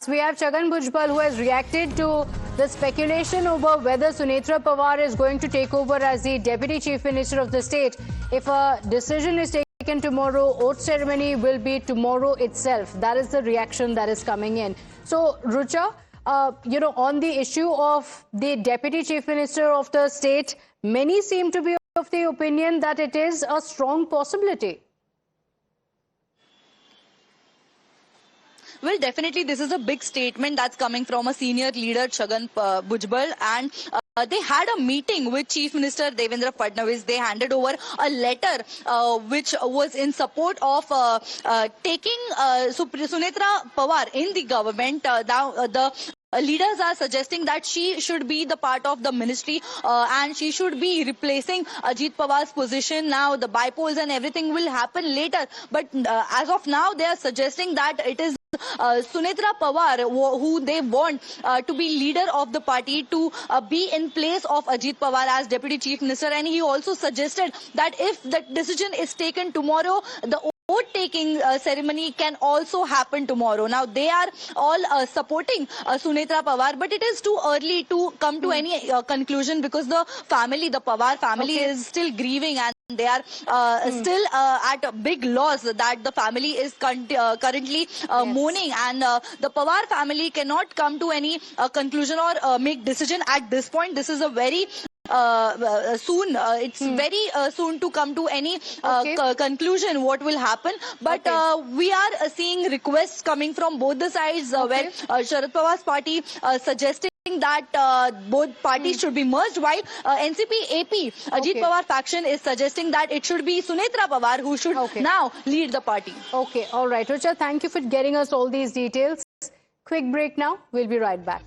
We have Chhagan Bhujbal, who has reacted to the speculation over whether Sunetra Pawar is going to take over as the Deputy Chief Minister of the state. If a decision is taken tomorrow, oath ceremony will be tomorrow itself. That is the reaction that is coming in. So, Rucha, on the issue of the Deputy Chief Minister of the state, many seem to be of the opinion that it is a strong possibility. Well, definitely this is a big statement that's coming from a senior leader, Chhagan Bhujbal, and they had a meeting with Chief Minister Devendra Fadnavis. They handed over a letter which was in support of taking Sunetra Pawar in the government. The leaders are suggesting that she should be the part of the ministry and she should be replacing Ajit Pawar's position. Now the bypolls and everything will happen later, but as of now they are suggesting that it is Sunetra Pawar who they want to be leader of the party, to be in place of Ajit Pawar as Deputy Chief Minister. And he also suggested that if the decision is taken tomorrow, the vote-taking ceremony can also happen tomorrow. Now, they are all supporting Sunetra Pawar, but it is too early to come to any conclusion because the Pawar family is still grieving and they are still at a big loss that the family is currently mourning, and the Pawar family cannot come to any conclusion or make decision at this point. This is a very soon, it's very soon to come to any conclusion what will happen, but we are seeing requests coming from both the sides where Sharad Pawar's party suggesting that both parties should be merged, while NCP AP Ajit Pawar faction is suggesting that it should be Sunetra Pawar who should now lead the party. Okay, all right, Rucha, thank you for getting us all these details. Quick break now, we'll be right back.